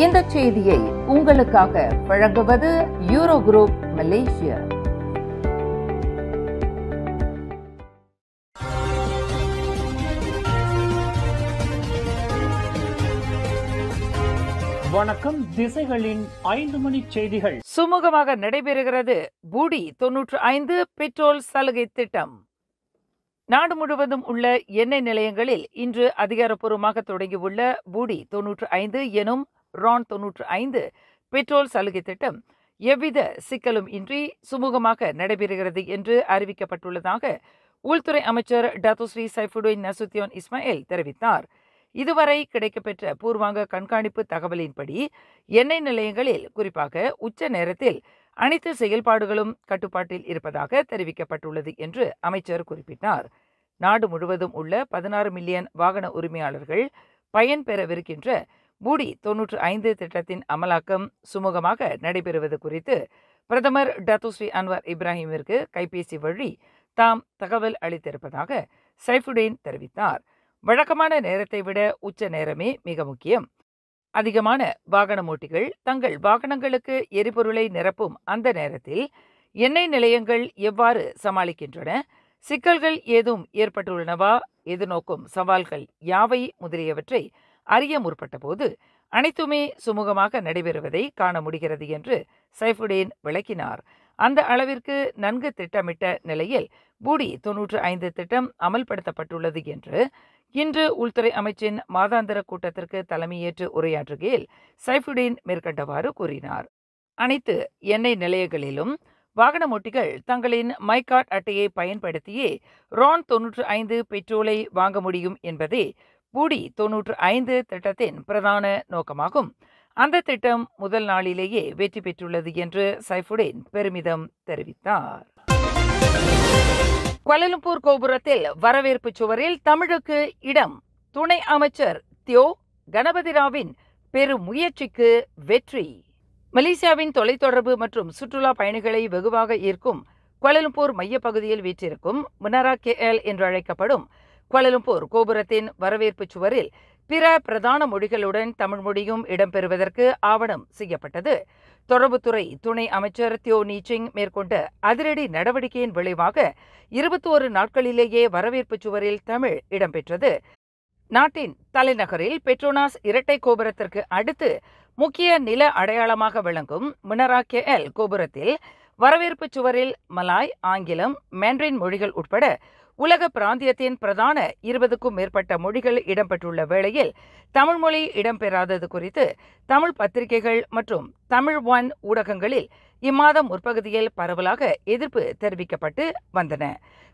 இந்த செய்தியை உங்களுக்காக வழங்குவது யூரோ குரூப் மலேசியா. வணக்கம். திசைகளின் 5 மணி செய்திகள். சுமூகமாக நடைபெறுகிறது பூடி 95 பெட்ரோல் சலுகை திட்டம். நாடு முழுவதும் உள்ள எண்ணெய் நிலையங்களில் இன்று அதிகாரப்பூர்வமாக தொடங்கியுள்ள பூடி 95 எனும் ரான் 95 பெட்ரோல் சலுகை திட்டம் எவ்வித சிக்கலும் இன்றி சுமூகமாக நடைபெறுகிறது என்று அறிவிக்கப்பட்டுள்ளதாக உள்துறை அமைச்சர் டத்தோஸ்ரீ சைஃபுடின் நசுத்தியோன் இஸ்மாயில் தெரிவித்தார். இதுவரை கிடைக்கப்பெற்ற பூர்வாங்க கண்காணிப்பு தகவலின்படி எண்ணெய் நிலையங்களில் குறிப்பாக உச்ச நேரத்தில் அனைத்து செயல்பாடுகளும் கட்டுப்பாட்டில் இருப்பதாக தெரிவிக்கப்பட்டுள்ளது என்று அமைச்சர் குறிப்பிட்டார். நாடு முழுவதும் உள்ள 16 மில்லியன் வாகன உரிமையாளர்கள் பயன்பெறவிருக்கின்ற பூடி 95 திட்டத்தின் அமலாக்கம் சுமூகமாக நடைபெறுவது குறித்து பிரதமர் டத்தோஸ்ரீ அன்வர் இப்ராஹிமிற்கு கைபேசி வழி தாம் தகவல் அளித்திருப்பதாக சைஃபுடின் தெரிவித்தார். வழக்கமான நேரத்தை விட உச்ச நேரமே மிக முக்கியம். அதிகமான வாகன ஓட்டிகள் தங்கள் வாகனங்களுக்கு எரிபொருளை நிரப்பும் அந்த நேரத்தில் எண்ணெய் நிலையங்கள் எவ்வாறு சமாளிக்கின்றன, சிக்கல்கள் ஏதும் ஏற்பட்டுள்ளனவா, எதிர்நோக்கும் சவால்கள் யாவை முதலியவற்றை அறிய முற்பட்ட போது அனைத்துமே சுமூகமாக நடைபெறுவதை காண முடிகிறது என்று சைஃபுடின் விளக்கினார். அந்த அளவிற்கு நன்கு திட்டமிட்ட நிலையில் பூடி 95 திட்டம் அமல்படுத்தப்பட்டுள்ளது என்று இன்று உள்துறை அமைச்சின் மாதாந்திர கூட்டத்திற்கு தலைமையேற்று உரையாற்றுகையில் சைஃபுடின் மேற்கண்டவாறு கூறினார். அனைத்து எண்ணெய் நிலையங்களிலும் வாகன ஓட்டிகள் தங்களின் மைகார்ட் அட்டையை பயன்படுத்தியே ரான் 95 பெட்ரோலை வாங்க முடியும் என்பதே பூடி 95 திட்டத்தின் பிரதான நோக்கமாகும். அந்த திட்டம் முதல் நாளிலேயே வெற்றி பெற்றுள்ளது என்று சைஃபுடின் பெருமிதம் தெரிவித்தார். குவாலலம்பூர் கோபுரத்தில் வரவேற்பு சுவரில் தமிழுக்கு இடம். துணை அமைச்சர் தியோ கணபதிராவின் பெரும் முயற்சிக்கு வெற்றி. மலேசியாவின் தொலைத்தொடர்பு மற்றும் சுற்றுலா பயணிகளை வெகுவாக ஈர்க்கும் குவாலலம்பூர் மையப்பகுதியில் வீற்றிருக்கும் முனரா KL என்று அழைக்கப்படும் குவாலலம்பூர் கோபுரத்தின் வரவேற்பு சுவரில் பிற பிரதான மொழிகளுடன் தமிழ் மொழியும் இடம்பெறுவதற்கு ஆவணம் செய்யப்பட்டது. தொடர்புத்துறை துணை அமைச்சர் தியோ நீச்சிங் மேற்கொண்ட அதிரடி நடவடிக்கையின் விளைவாக 21 நாட்களிலேயே வரவேற்பு சுவரில் தமிழ் இடம்பெற்றது. நாட்டின் தலைநகரில் பெட்ரோனாஸ் இரட்டை கோபுரத்திற்கு அடுத்து முக்கிய நில அடையாளமாக விளங்கும் முனரா KL கோபுரத்தில் வரவேற்பு சுவரில் மலாய், ஆங்கிலம், மேண்ட்ரின் மொழிகள் உட்பட உலக பிராந்தியத்தின் பிரதான 20க்கும் மேற்பட்ட மொழிகள் இடம்பெற்றுள்ள வேளையில் தமிழ் மொழி இடம்பெறாதது குறித்து தமிழ் பத்திரிகைகள் மற்றும் தமிழ் ஒன் ஊடகங்களில் இம்மாதம் முற்பகுதியில் பரவலாக எதிர்ப்பு தெரிவிக்கப்பட்டு வந்தன.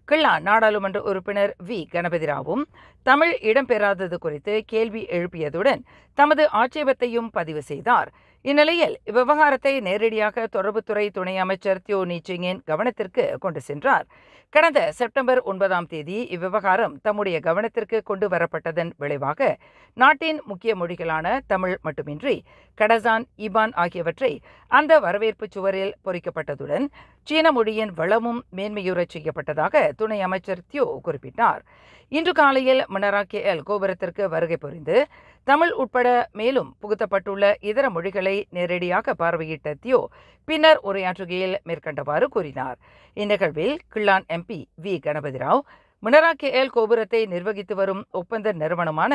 கிள்ளான் நாடாளுமன்ற உறுப்பினர் வி கணபதிராவும் தமிழ் இடம்பெறாதது குறித்து கேள்வி எழுப்பியதுடன் தமது ஆட்சேபத்தையும் பதிவு செய்தார். இந்நிலையில் இவ்விவகாரத்தை நேரடியாக தொடர்புத்துறை துணை அமைச்சர் தியோ நீச்சிங்கின் கவனத்திற்கு கொண்டு சென்றார். கடந்த செப்டம்பர் 9ஆம் தேதி இவ்விவகாரம் தம்முடைய கவனத்திற்கு கொண்டு வரப்பட்டதன் விளைவாக நாட்டின் முக்கிய மொழிகளான தமிழ் மட்டுமின்றி கடசான், இபான் ஆகியவற்றை அந்த வரவேற்பு சுவரில் பொறிக்கப்பட்டதுடன் சீன மொழியின் வளமும் மேன்மையுறச் செய்யப்பட்டதாக துணை அமைச்சர் தியோ குறிப்பிட்டார். இன்று காலையில் முனரா KL கோபுரத்திற்கு வருகை புரிந்து தமிழ் உட்பட மேலும் புகுத்தப்பட்டுள்ள இதர மொழிகளை நேரடியாக பார்வையிட்ட தியோ பின்னர் உரையாற்றுகையில் மேற்கண்டவாறு கூறினார். இந்நிகழ்வில் Klang MP we Ganapathi Rao, முனரா KL கோபுரத்தை நிர்வகித்து வரும் ஒப்பந்த நிறுவனமான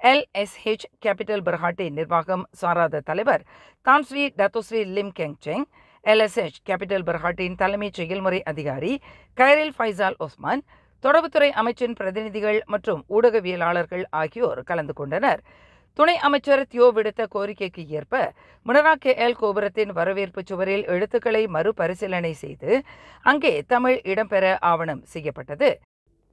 LSH கேபிட்டல் பெர்ஹாட்டின் நிர்வாகம் சாராத தலைவர் தான் ஸ்ரீ டத்தோஸ்ரீ லிம் கெங் செங், LSH கேபிட்டல் பெர்ஹாட்டின் தலைமைச் செயல்முறை அதிகாரி கைரில் ஃபைசால் ஒஸ்மான், தொடர்புத்துறை அமைச்சின் பிரதிநிதிகள் மற்றும் ஊடகவியலாளர்கள் ஆகியோர் கலந்து கொண்டனர். துணை அமைச்சர் தியோ விடுத்த கோரிக்கைக்கு ஏற்ப முனரா KL கோபுரத்தின் வரவேற்பு சுவரில் எழுத்துக்களை மறுபரிசீலனை செய்து அங்கே தமிழ் இடம்பெற ஆவணம் செய்யப்பட்டது.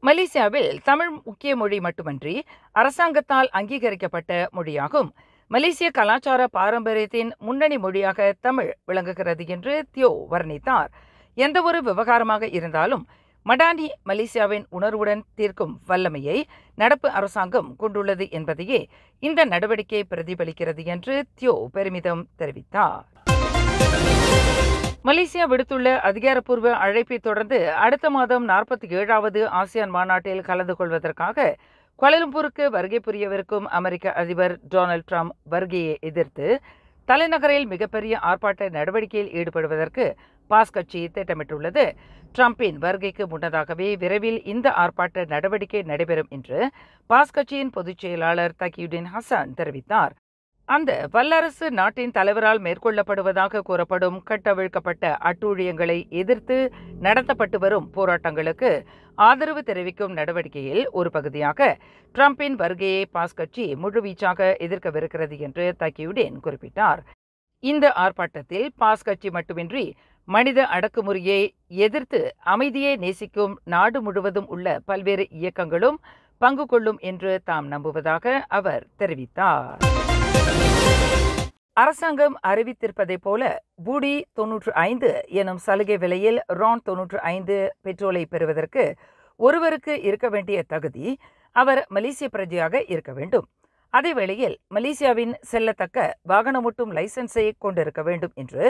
மலேசியாவில் தமிழ் முக்கிய மொழி மட்டுமன்றி அரசாங்கத்தால் அங்கீகரிக்கப்பட்ட மொழியாகும். மலேசிய கலாச்சார பாரம்பரியத்தின் முன்னணி மொழியாக தமிழ் விளங்குகிறது என்று தியோ வர்ணித்தார். எந்தவொரு விவகாரமாக இருந்தாலும் மடானி மலேசியாவின் உணர்வுடன் தீர்க்கும் வல்லமையை நடப்பு அரசாங்கம் கொண்டுள்ளது என்பதையே இந்த நடவடிக்கை பிரதிபலிக்கிறது என்று தியோ பெருமிதம் தெரிவித்தார். மலேசியா விடுத்துள்ள அதிகாரப்பூர்வ அழைப்பை தொடர்ந்து அடுத்த மாதம் 47வது ஆசியான் மாநாட்டில் கலந்து கொள்வதற்காக குவாலலம்பூருக்கு வருகை புரியவிருக்கும் அமெரிக்க அதிபர் டொனால்ட் ட்ரம்ப் வருகையை எதிர்த்து தலைநகரில் மிகப்பெரிய ஆர்ப்பாட்ட நடவடிக்கையில் ஈடுபடுவதற்கு பாஸ் கட்சி திட்டமிட்டுள்ளது. டிரம்பின் வருகைக்கு முன்னதாகவே விரைவில் இந்த ஆர்ப்பாட்ட நடவடிக்கை நடைபெறும் என்று பாஸ் கட்சியின் பொதுச் செயலாளர் தகியுடின் ஹசன் தெரிவித்தார். அந்த வல்லரசு நாட்டின் தலைவரால் மேற்கொள்ளப்படுவதாக கூறப்படும் கட்டவிழ்க்கப்பட்ட அட்டூழியங்களை எதிர்த்து நடத்தப்பட்டு வரும் போராட்டங்களுக்கு ஆதரவு தெரிவிக்கும் நடவடிக்கையில் ஒரு பகுதியாக டிரம்பின் வருகையை பாஸ் கட்சி முழுவீச்சாக எதிர்க்கவிருக்கிறது என்று தகியுடின் குறிப்பிட்டார். இந்த ஆர்ப்பாட்டத்தில் பாஸ் கட்சி மட்டுமின்றி மனித அடக்குமுறையை எதிர்த்து அமைதியை நேசிக்கும் நாடு முழுவதும் உள்ள பல்வேறு இயக்கங்களும் பங்கு கொள்ளும் என்று தாம் நம்புவதாக அவர் தெரிவித்தார். அரசாங்கம் அறிவித்திருப்பதைப் போல பூடி 95 எனும் சலுகை விலையில் ரான் 95 பெட்ரோலை பெறுவதற்கு ஒருவருக்கு இருக்க வேண்டிய தகுதி அவர் மலேசிய பிரஜையாக இருக்க வேண்டும். அதேவேளையில் மலேசியாவின் செல்லத்தக்க வாகனமோட்டும் லைசன்ஸை கொண்டிருக்க வேண்டும் என்று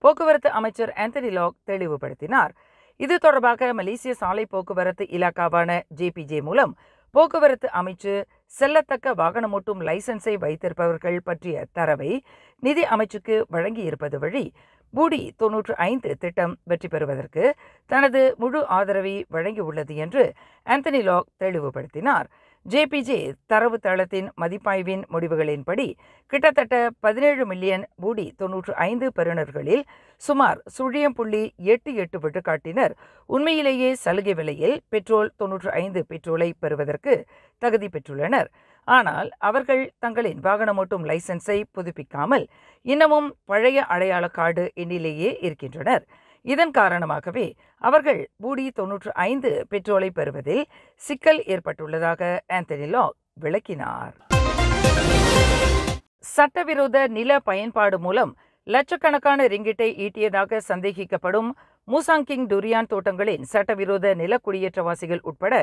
போக்குவரத்து அமைச்சர் ஆந்தனி லாக் தெளிவுபடுத்தினார். இது தொடர்பாக மலேசிய சாலை போக்குவரத்து இலாக்காவான ஜேபிஜே மூலம் போக்குவரத்து அமைச்சு செல்லத்தக்க வாகனமோட்டும் லைசன்ஸை வைத்திருப்பவர்கள் பற்றிய தரவை நிதி அமைச்சுக்கு வழங்கியிருப்பது வழி பூடி 95 திட்டம் வெற்றி பெறுவதற்கு தனது முழு ஆதரவை வழங்கியுள்ளது என்று ஆந்தனி லாக் தெளிவுபடுத்தினார். ஜேபிஜே தரவு தளத்தின் மதிப்பாய்வின் முடிவுகளின்படி கிட்டத்தட்ட 17 மில்லியன் பூடி 95 பெறுநர்களில் சுமார் 0.88 விழுக்காட்டினர் உண்மையிலேயே சலுகை விலையில் பெட்ரோல் 95 பெட்ரோலை பெறுவதற்கு தகுதி பெற்றுள்ளனர். ஆனால் அவர்கள் தங்களின் வாகனமோட்டும் லைசன்ஸை புதுப்பிக்காமல் இன்னமும் பழைய அடையாள கார்டு எண்ணிலேயே இருக்கின்றனர். இதன் காரணமாகவே அவர்கள் பூடி 95 பெட்ரோலை பெறுவதில் சிக்கல் ஏற்பட்டுள்ளதாக ஆந்தனி லாக் விளக்கினார். சட்டவிரோத நில பயன்பாடு மூலம் லட்சக்கணக்கான ரிங்கிட்டை ஈட்டியதாக சந்தேகிக்கப்படும் மூசாங்கிங் டுரியான் தோட்டங்களின் சட்டவிரோத நில குடியேற்றவாசிகள் உட்பட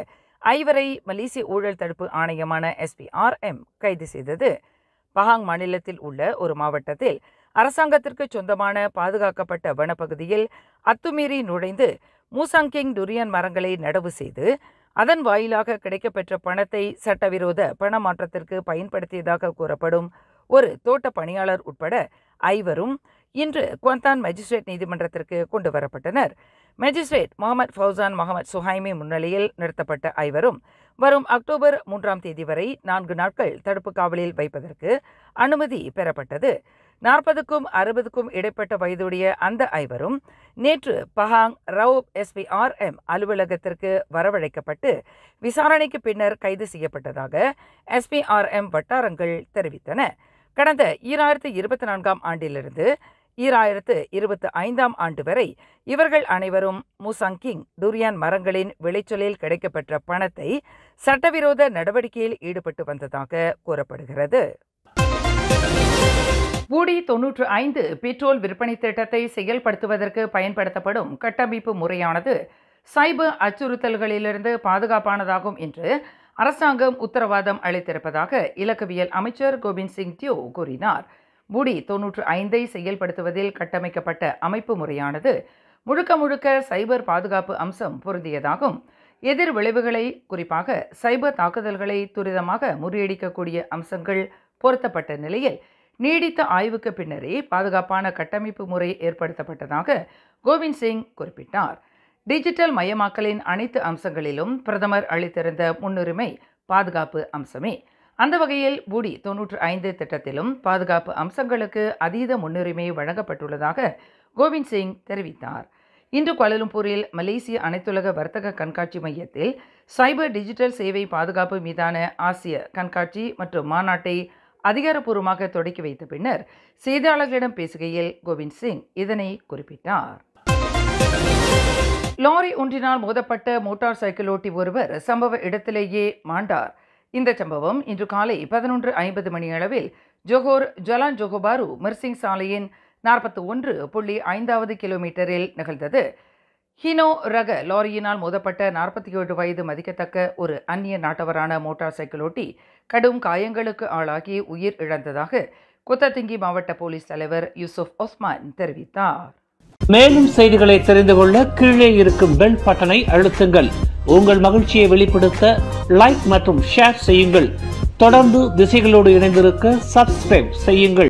5 மலேசிய ஊழல் தடுப்பு ஆணையமான SPRM கைது செய்தது. பஹாங் மாநிலத்தில் உள்ள ஒரு மாவட்டத்தில் அரசாங்கத்திற்கு சொந்தமான பாதுகாக்கப்பட்ட வனப்பகுதியில் அத்துமீறி நுழைந்து மூசாங்கிங் டுரியான் மரங்களை நடவு செய்து அதன் வாயிலாக கிடைக்கப்பெற்ற பணத்தை சட்டவிரோத பண மாற்றத்திற்கு பயன்படுத்தியதாக கூறப்படும் ஒரு தோட்ட பணியாளர் உட்பட 5 இன்று குவாந்தான் மேஜிஸ்ட்ரேட் நீதிமன்றத்திற்கு கொண்டு வரப்பட்டனர். மேஜிஸ்ட்ரேட் முகமது ஃபௌசான் முகமது சுஹைமி முன்னிலையில் நிறுத்தப்பட்ட 5 வரும் அக்டோபர் 3ஆம் தேதி வரை 4 நாட்கள் தடுப்பு காவலில் வைப்பதற்கு அனுமதி பெறப்பட்டது. 40க்கும் 60க்கும் இடைப்பட்ட வயதுடைய அந்த 5 நேற்று பஹாங் ரவுப் SPRM அலுவலகத்திற்கு வரவழைக்கப்பட்டு விசாரணைக்கு பின்னர் கைது செய்யப்பட்டதாக SPRM வட்டாரங்கள் தெரிவித்தன. கடந்த 2024ஆம் ஆண்டிலிருந்து 2025ஆம் ஆண்டு வரை இவர்கள் அனைவரும் மூசாங்கிங் டுரியான் மரங்களின் விளைச்சலில் கிடைக்கப்பெற்ற பணத்தை சட்டவிரோத நடவடிக்கையில் ஈடுபட்டு வந்ததாக கூறப்படுகிறது. பூடி 95 பெட்ரோல் விற்பனை திட்டத்தை செயல்படுத்துவதற்கு பயன்படுத்தப்படும் கட்டமைப்பு முறையானது சைபர் அச்சுறுத்தல்களிலிருந்து பாதுகாப்பானதாகும் என்று அரசாங்கம் உத்தரவாதம் அளித்திருப்பதாக இலக்கவியல் அமைச்சர் கோவிந்த் சிங் தியோ கூறினார். பூடி 95ஐ செயல்படுத்துவதில் கட்டமைக்கப்பட்ட அமைப்பு முறையானது முழுக்க சைபர் பாதுகாப்பு அம்சம் பொருந்தியதாகும். எதிர் விளைவுகளை, குறிப்பாக சைபர் தாக்குதல்களை துரிதமாக முறியடிக்கக்கூடிய அம்சங்கள் பொருத்தப்பட்ட நிலையில் நீடித்த ஆய்வுக்கு பின்னரே பாதுகாப்பான கட்டமைப்பு முறை ஏற்படுத்தப்பட்டதாக கோவிந்த் சிங் குறிப்பிட்டார். டிஜிட்டல் மயமாக்கலின் அனைத்து அம்சங்களிலும் பிரதமர் அளித்திருந்த முன்னுரிமை பாதுகாப்பு அம்சமே. அந்த வகையில் பூடி 95 திட்டத்திலும் பாதுகாப்பு அம்சங்களுக்கு அதீத முன்னுரிமை வழங்கப்பட்டுள்ளதாக கோவிந்த் சிங் தெரிவித்தார். இன்று கோலாலம்பூரில் மலேசிய அனைத்துலக வர்த்தக கண்காட்சி மையத்தில் சைபர் டிஜிட்டல் சேவை பாதுகாப்பு மீதான ஆசிய கண்காட்சி மற்றும் மாநாட்டை அதிகாரப்பூர்வமாக தொடக்கி வைத்த பின்னர் செய்தியாளர்களிடம் பேசுகையில் கோவிந்த் சிங் இதனை குறிப்பிட்டார். லாரி ஒன்றினால் மோதப்பட்ட மோட்டார் சைக்கிள் ஓட்டி ஒருவர் சம்பவ இடத்திலேயே மாண்டார். இந்த சம்பவம் இன்று காலை 11:50 மணியளவில் ஜோஹோர் ஜலான் ஜோஹோபாரு மிர்சிங் சாலையின் 41.5வது கிலோமீட்டரில் நிகழ்ந்தது. ஹினோ ரக லாரியினால் மோதப்பட்ட 47 வயது மதிக்கத்தக்க ஒரு அந்நிய நாட்டவரான மோட்டார் சைக்கிள் ஓட்டி கடும் காயங்களுக்கு ஆளாகி உயிர் இழந்ததாக குத்தத்திங்கி மாவட்ட போலீஸ் தலைவர் யூசுப் ஒஸ்மான் தெரிவித்தார். மேலும் செய்திகளை தெரிந்து கொள்ள கீழே இருக்கும் பெல் பட்டனை அழுத்துங்கள். உங்கள் மகிழ்ச்சியை வெளிப்படுத்த லைக் மற்றும் ஷேர் செய்யுங்கள். தொடர்ந்து திசைகளோடு இணைந்திருக்க சப்ஸ்கிரைப் செய்யுங்கள்.